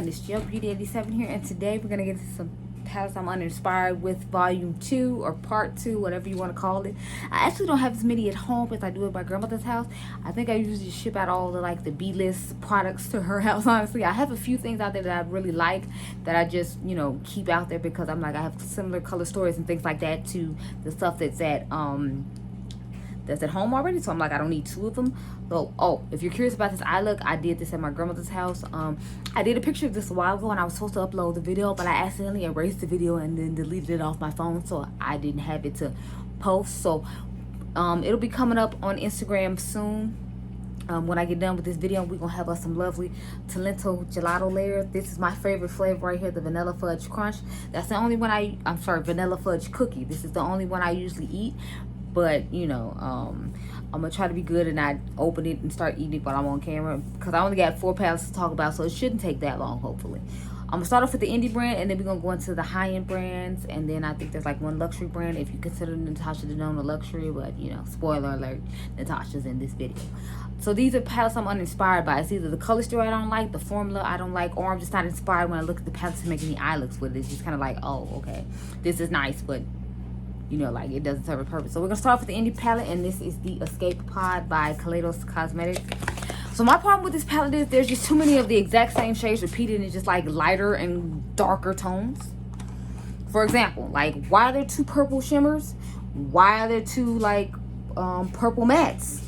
everyone, it's Joe Beauty 87 here, and today we're gonna get into some palettes I'm uninspired with volume 2 or part 2, whatever you want to call it. I actually don't have as many at home as I do at my grandmother's house. I think I usually ship out all the B-list products to her house. Honestly, I have a few things out there that I really like that I just keep out there because I'm like, I have similar color stories and things like that to the stuff that's at home already, so I'm like, I don't need 2 of them. So if you're curious about this eye look, I did this at my grandmother's house. I did a picture of this a while ago and I was supposed to upload the video, but I accidentally erased the video and then deleted it off my phone, so I didn't have it to post. So it'll be coming up on Instagram soon. When I get done with this video, we're gonna have us some lovely Talento gelato layers. This is my favorite flavor right here, the vanilla fudge crunch. That's the only one I'm sorry, vanilla fudge cookie. This is the only one I usually eat, but I'm gonna try to be good and not open it and start eating it while I'm on camera, because I only got 4 palettes to talk about, so it shouldn't take that long, hopefully. I'm gonna start off with the indie brand, and then we're gonna go into the high-end brands, and then I think there's like one luxury brand if you consider Natasha Denona a luxury, but spoiler alert, Natasha's in this video. So these are palettes I'm uninspired by. It's either the color story I don't like, the formula I don't like, or I'm just not inspired when I look at the palettes to make any eye looks with it. It's just kind of like, oh, okay, this is nice, but it doesn't serve a purpose. So we're gonna start off with the indie palette, and this is the Escape Pod by Kaleidos Cosmetics. So my problem with this palette is there's just too many of the exact same shades repeated in just like lighter and darker tones. For example, like, why are there 2 purple shimmers? Why are there 2 purple mattes?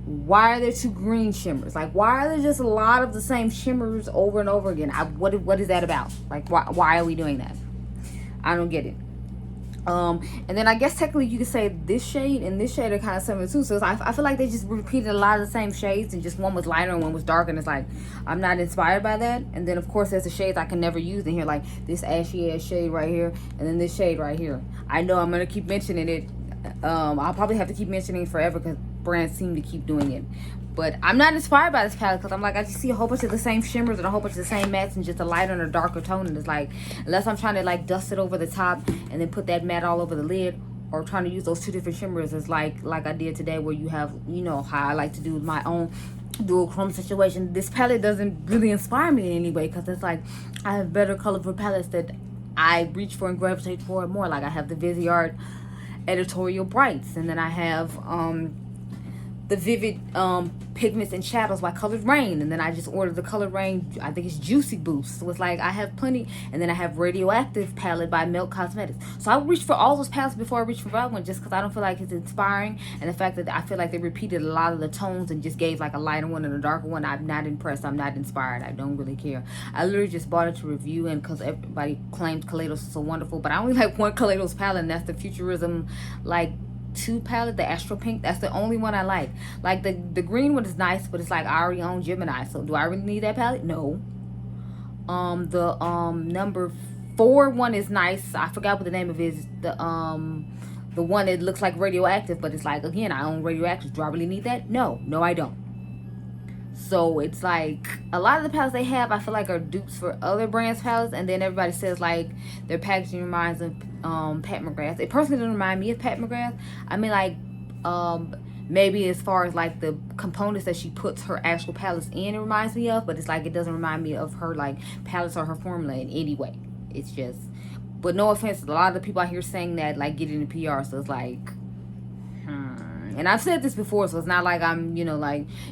Why are there 2 green shimmers? Like, why are there just a lot of the same shimmers over and over again? What is that about? Like, why are we doing that? I don't get it. And then I guess technically you could say this shade and this shade are kind of similar too. So I feel like they just repeated a lot of the same shades, and just one was lighter and one was darker, and it's like, I'm not inspired by that. And then of course there's the shades I can never use in here, like this ashy ass shade right here, and then this shade right here. I know I'm gonna keep mentioning it. I'll probably have to keep mentioning it forever because brands seem to keep doing it. But I'm not inspired by this palette because I'm like, I just see a whole bunch of the same shimmers and a whole bunch of the same mattes and just a lighter and a darker tone. And it's like, unless I'm trying to dust it over the top and then put that matte all over the lid, or trying to use those 2 different shimmers, as like I did today, where you have, how I like to do my own dual chrome situation. This palette doesn't really inspire me in any way, because it's like, I have better colorful palettes that I reach for and gravitate for more. Like, I have the Viseart Editorial Brights, and then I have the Vivid Pigments and Shadows by Colored Rain, and then I just ordered the Colored Rain, I think it's Juicy Boost. So it's like, I have plenty. And then I have Radioactive palette by Milk Cosmetics. So I reach for all those palettes before I reach for that one, just because I don't feel like it's inspiring, and the fact that I feel like they repeated a lot of the tones and just gave like a lighter one and a darker one. I'm not impressed. I'm not inspired. I don't really care. I literally just bought it to review, and because everybody claims Kaleidos is so wonderful, but I only like one Kaleidos palette, and that's the Futurism 2 palette, the Astro Pink. That's the only one I like. Like the green one is nice, but it's like, I already own Gemini, so do I really need that palette? No. The number 4 one is nice. I forgot what the name of it is. The one that looks like Radioactive, but it's like, again, I own Radioactive. Do I really need that? No, I don't. So it's like, a lot of the palettes they have, I feel like, are dupes for other brands' palettes, and then everybody says like their packaging reminds of Pat McGrath. It personally doesn't remind me of Pat McGrath. I mean, maybe as far as like the components that she puts her actual palettes in, it reminds me of, but it's like, it doesn't remind me of her palettes or her formula in any way. It's just, but no offense, a lot of the people out here saying that get it in PR, so it's like, and I've said this before, so it's not like I'm,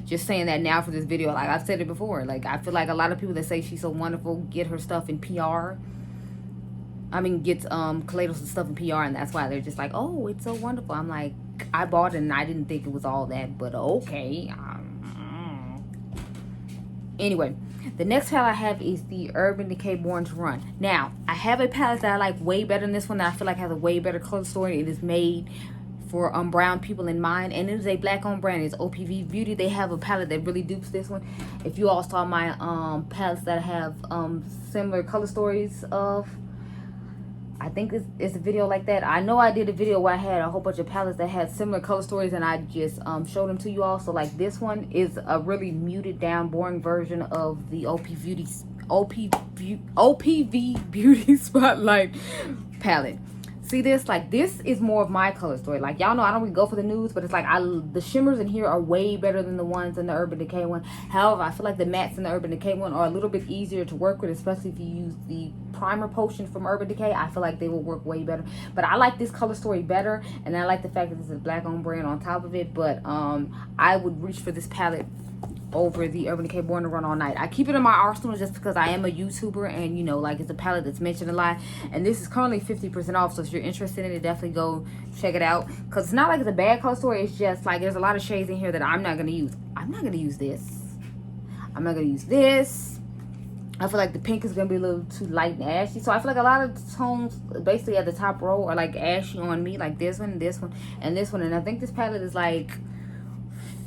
just saying that now for this video. Like, I've said it before. Like, I feel like a lot of people that say she's so wonderful get her stuff in PR. I mean, gets Kaleidos stuff in PR, and that's why they're just like, oh, it's so wonderful. I'm like, I bought it and I didn't think it was all that, but okay. Anyway, the next palette I have is the Urban Decay Born to Run. Now, I have a palette that I like way better than this one, that I feel like has a way better color story. It is made for brown people in mind, and it is a black owned brand. It's OPV Beauty. They have a palette that really dupes this one. If you all saw my palettes that have similar color stories of, I think it's a video like that. I know I did a video where I had a whole bunch of palettes that had similar color stories, and I just showed them to you all. So like, this one is a really muted down, boring version of the OPV Beauty Spotlight palette. See this? Like, this is more of my color story. Like, y'all know I don't really go for the nudes, but it's like the shimmers in here are way better than the ones in the Urban Decay one. However, I feel like the mattes in the Urban Decay one are a little bit easier to work with, especially if you use the primer potion from Urban Decay. I feel like they will work way better. But I like this color story better, and I like the fact that this is a black owned brand on top of it. But I would reach for this palette over the Urban Decay Born to Run All Night. I keep it in my arsenal just because I am a YouTuber, and you know, like, it's a palette that's mentioned a lot, and this is currently 50% off, so if you're interested in it, definitely go check it out, because it's not like it's a bad color story. It's just like there's a lot of shades in here that I'm not going to use. I'm not going to use this. I'm not going to use this. I feel like the pink is going to be a little too light and ashy, so I feel like a lot of tones basically at the top row are like ashy on me, like this one, this one, and this one, and I think this palette is like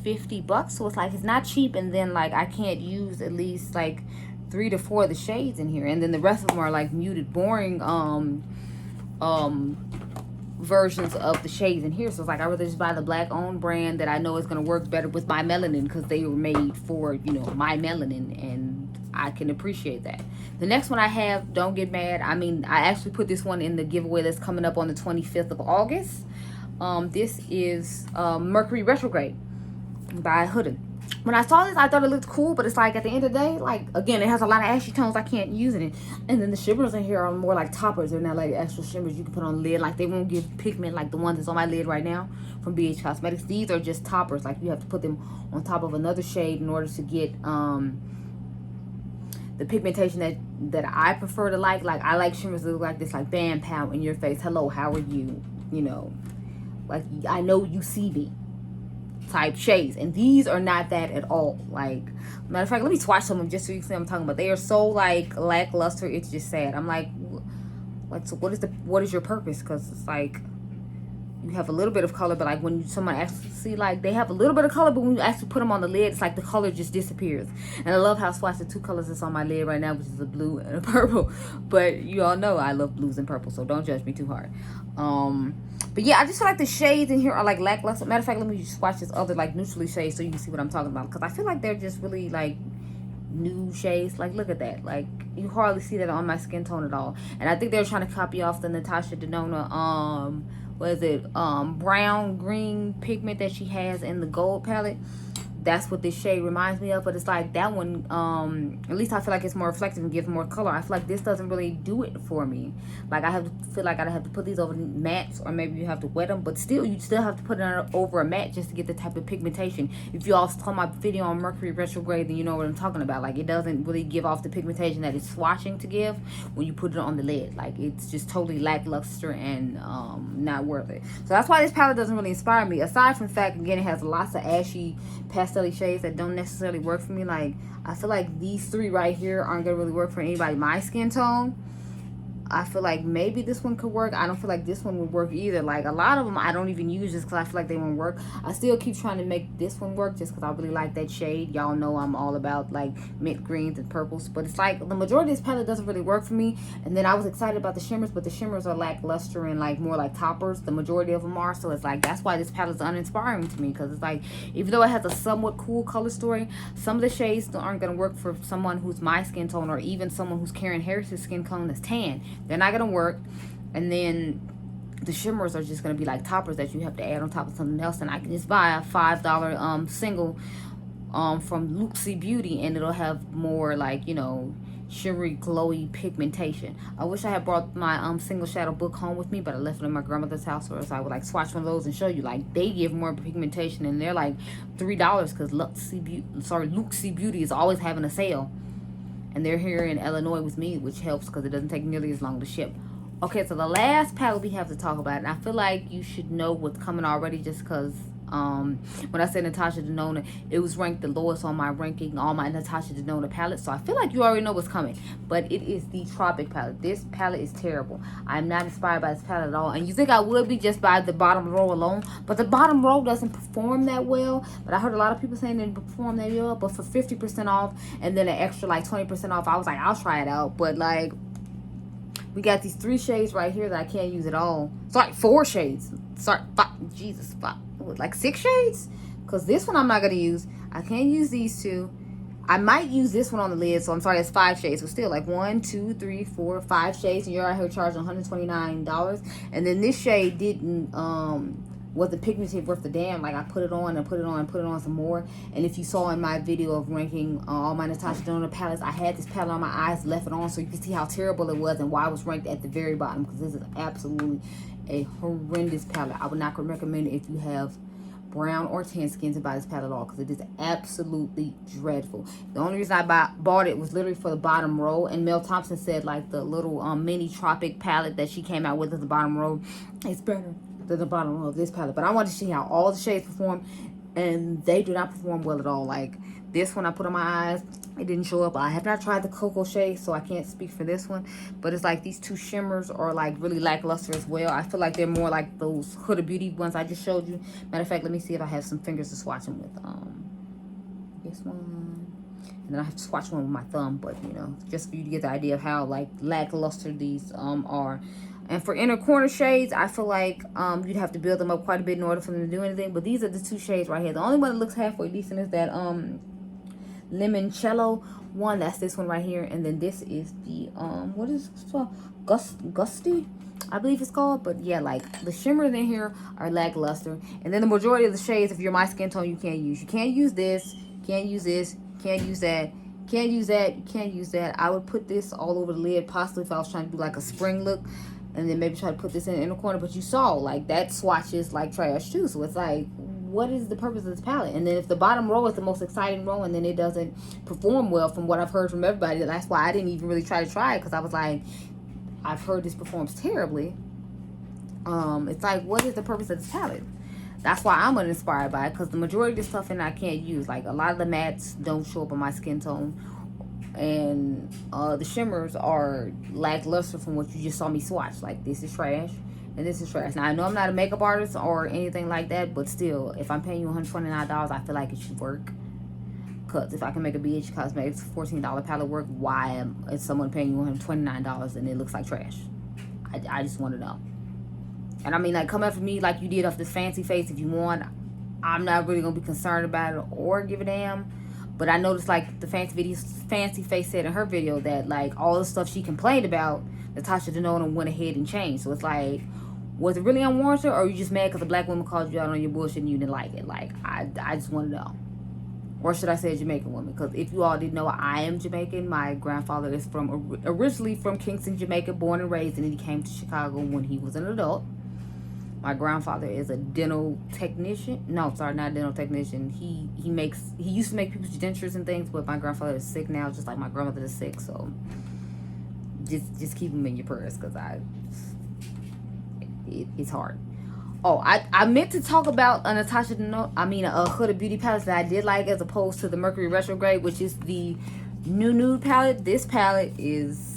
$50, so it's like it's not cheap, and then like I can't use at least like 3 to 4 of the shades in here, and then the rest of them are like muted, boring versions of the shades in here. So it's like I rather just buy the black owned brand that I know is going to work better with my melanin, because they were made for, you know, my melanin, and I can appreciate that. The next one I have, don't get mad, I mean, I actually put this one in the giveaway that's coming up on the 25th of August. This is Mercury Retrograde by Hoodin. When I saw this, I thought it looked cool, but it's like at the end of the day, like, again, it has a lot of ashy tones. I can't use it. And then the shimmers in here are more like toppers. They're not like actual shimmers you can put on the lid. Like, they won't give pigment like the ones that's on my lid right now from BH Cosmetics. These are just toppers. Like, you have to put them on top of another shade in order to get the pigmentation that I prefer to like. Like, I like shimmers that look like this, like, bam, pow, in your face. Hello, how are you? You know, like, I know you see me type shades, and these are not that at all. Like, matter of fact, let me swatch some of them just so you see what I'm talking about. They are so like lackluster, it's just sad. I'm like, so what is your purpose? Because it's like you have a little bit of color, but like when someone actually see, like, they have a little bit of color, but when you actually put them on the lid, it's like the color just disappears. And I love how I swatched the 2 colors that's on my lid right now, which is a blue and a purple. But you all know I love blues and purple, so don't judge me too hard. But yeah, I just feel like the shades in here are like lackluster. Matter of fact, let me just swatch this other like neutrally shade so you can see what I'm talking about, because I feel like they're just really like nude shades. Like, look at that. Like, you hardly see that on my skin tone at all. And I think they're trying to copy off the Natasha Denona what is it, brown green pigment that she has in the gold palette. That's what this shade reminds me of, but it's like that one, at least I feel like it's more reflective and gives more color. I feel like this doesn't really do it for me. Like, I feel like I have to put these over mattes, or maybe you have to wet them, but still, you still have to put it over a matte just to get the type of pigmentation. If you all saw my video on Mercury Retrograde, then you know what I'm talking about. Like, it doesn't really give off the pigmentation that it's swatching to give when you put it on the lid. Like, it's just totally lackluster and not worth it. So that's why this palette doesn't really inspire me, aside from the fact, again, it has lots of ashy pastel shades that don't necessarily work for me. Like, I feel like these 3 right here aren't gonna really work for anybody my skin tone. I feel like maybe this one could work. I don't feel like this one would work either. Like, a lot of them I don't even use just because I feel like they won't work. I still keep trying to make this one work just because I really like that shade. Y'all know I'm all about like mint greens and purples, but it's like the majority of this palette doesn't really work for me. And then I was excited about the shimmers, but the shimmers are lackluster and like more like toppers. The majority of them are. So it's like, that's why this palette is uninspiring to me, because it's like, even though it has a somewhat cool color story, some of the shades aren't going to work for someone who's my skin tone, or even someone who's Karen Harris's skin tone that's tan. They're not gonna work. And then the shimmers are just gonna be like toppers that you have to add on top of something else. And I can just buy a $5 single from Luxie Beauty, and it'll have more like, you know, shimmery glowy pigmentation. I wish I had brought my single shadow book home with me, but I left it in my grandmother's house, or else I would like swatch one of those and show you. Like, they give more pigmentation, and they're like $3 because Luxie Beauty is always having a sale. And they're here in Illinois with me, which helps because it doesn't take nearly as long to ship. Okay, so the last palette we have to talk about, and I feel like you should know what's coming already, just because when I said Natasha Denona, it was ranked the lowest on my ranking, all my Natasha Denona palettes. So I feel like you already know what's coming. But it is the Tropic palette. This palette is terrible. I'm not inspired by this palette at all. And you think I would be just by the bottom row alone, but the bottom row doesn't perform that well. But I heard a lot of people saying it didn't perform that well. But for 50% off and then an extra like 20% off, I was like, I'll try it out. But like, we got these 3 shades right here that I can't use at all. Sorry, 4 shades. Sorry, 5, Jesus, 5, like 6 shades? Because this one I'm not going to use. I can't use these 2. I might use this one on the lid, so I'm sorry, it's 5 shades, but still, like 1, 2, 3, 4, 5 shades, and you're out here charging $129. And then this shade didn't was the pigmented worth the damn. Like, I put it on and put it on and put it on some more. And if you saw in my video of ranking all my Natasha Denona palettes, I had this palette on my eyes, left it on so you can see how terrible it was and why it was ranked at the very bottom, because this is absolutely a horrendous palette. I would not recommend it if you have brown or tan skin to buy this palette at all, because it is absolutely dreadful. The only reason I bought it was literally for the bottom row, and Mel Thompson said like the little mini Tropic palette that she came out with at the bottom row is better than the bottom row of this palette. But I wanted to see how all the shades perform, and they do not perform well at all. Like this one I put on my eyes, it didn't show up. I have not tried the cocoa shade, so I can't speak for this one, but it's like these two shimmers are like really lackluster as well. I feel like they're more like those Huda Beauty ones I just showed you. Matter of fact, let me see if I have some fingers to swatch them with. This one, and then I have to swatch one with my thumb, but you know, just for you to get the idea of how like lackluster these are. And for inner corner shades, I feel like you'd have to build them up quite a bit in order for them to do anything. But these are the two shades right here. The only one that looks halfway decent is that limoncello one. That's this one right here. And then this is the what is it called? Gusty, I believe it's called. But yeah, like the shimmers in here are lackluster. And then the majority of the shades, if you're my skin tone, you can't use. You can't use this, can't use this, can't use that, can't use that, you can't use that. I would put this all over the lid, possibly if I was trying to do like a spring look, and then maybe try to put this in the inner corner. But you saw like that swatch is like trash too. So it's like, what is the purpose of this palette? And then if the bottom row is the most exciting row and then it doesn't perform well from what I've heard from everybody, that's why I didn't even really try to try it, because I was like, I've heard this performs terribly. It's like, what is the purpose of this palette? That's why I'm uninspired by it, because the majority of the stuff in it I can't use. Like a lot of the mattes don't show up on my skin tone, and the shimmers are lackluster from what you just saw me swatch. Like this is trash and this is trash. Now I know I'm not a makeup artist or anything like that, but still, if I'm paying you $129, I feel like it should work. Because if I can make a BH Cosmetics $14 palette work, why is someone paying you $129 and it looks like trash? I just want to know. And I mean, like, come after me like you did off this fancy face if you want. I'm not really gonna be concerned about it or give a damn. But I noticed like the fancy face said in her video that like all the stuff she complained about, Natasha Denona went ahead and changed. So it's like, was it really unwarranted, or are you just mad because a black woman called you out on your bullshit and you didn't like it? Like, I just want to know. Or should I say a Jamaican woman? Because if you all didn't know, I am Jamaican. My grandfather is originally from Kingston, Jamaica, born and raised, and he came to Chicago when he was an adult. My grandfather is a dental technician. No, sorry, not a dental technician. He used to make people's dentures and things, but my grandfather is sick now, just like my grandmother is sick. So just keep him in your prayers, because it's hard. Oh, I meant to talk about a Natasha Denona, a Huda Beauty palette that I did like, as opposed to the Mercury Retrograde, which is the new nude palette. This palette is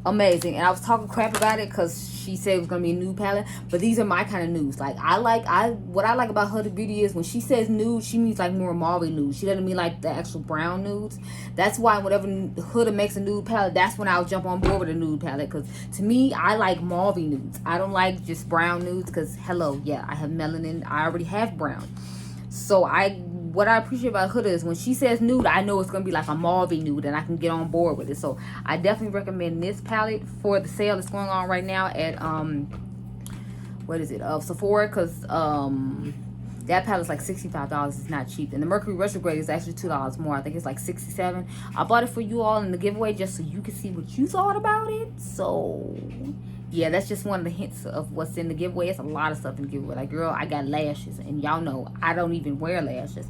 amazing, and I was talking crap about it because she said it was gonna be a nude palette, but these are my kind of nudes. Like what I like about Huda Beauty is when she says nude, she means like more mauve nude. She doesn't mean like the actual brown nudes. That's why whenever Huda makes a nude palette, that's when I'll jump on board with a nude palette, because to me, I like mauve nudes. I don't like just brown nudes, because hello, yeah, I have melanin, I already have brown. So what I appreciate about Huda is when she says nude, I know it's going to be like a mauve nude, and I can get on board with it. So I definitely recommend this palette for the sale that's going on right now at, Sephora, because that palette's like $65. It's not cheap. And the Mercury Retrograde is actually $2 more. I think it's like $67. I bought it for you all in the giveaway just so you can see what you thought about it. So yeah, that's just one of the hints of what's in the giveaway. It's a lot of stuff in the giveaway. Like, girl, I got lashes, and y'all know I don't even wear lashes.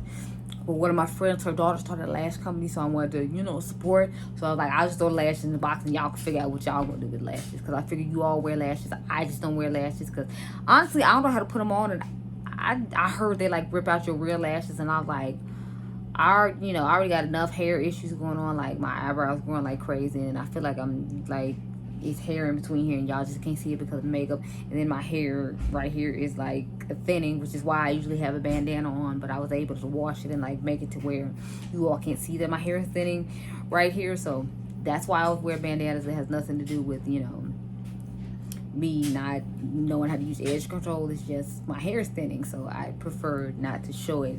But one of my friends, her daughter started a lash company, so I wanted to, support. So I was like, I'll just throw the lashes in the box, and y'all can figure out what y'all gonna do with lashes. Because I figure you all wear lashes. I just don't wear lashes, because honestly, I don't know how to put them on. And I heard they like rip out your real lashes, and I was like, I already got enough hair issues going on. Like, my eyebrows growing like crazy, and I feel like I'm like, it's hair in between here, and y'all just can't see it because of makeup. And then my hair right here is like thinning, which is why I usually have a bandana on, but I was able to wash it and like make it to where you all can't see that my hair is thinning right here. So that's why I always wear bandanas. It has nothing to do with me not knowing how to use edge control. It's just my hair is thinning, so I prefer not to show it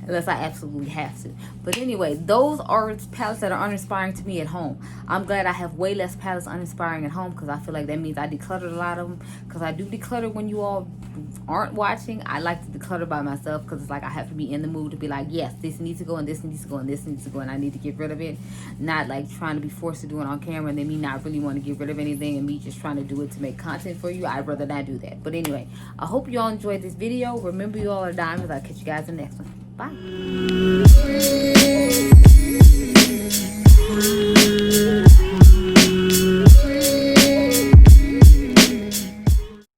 unless I absolutely have to. But anyway, those are palettes that are uninspiring to me at home. I'm glad I have way less palettes uninspiring at home, because I feel like that means I decluttered a lot of them, because I do declutter when you all aren't watching. I like to declutter by myself, because it's like I have to be in the mood to be like, yes, this needs to go, and this needs to go, and this needs to go, and I need to get rid of it. Not like trying to be forced to do it on camera and then me not really want to get rid of anything and me just trying to do it to make content for you. I'd rather not do that. But anyway, I hope you all enjoyed this video. Remember, you all are diamonds. I'll catch you guys in the next one. Bye.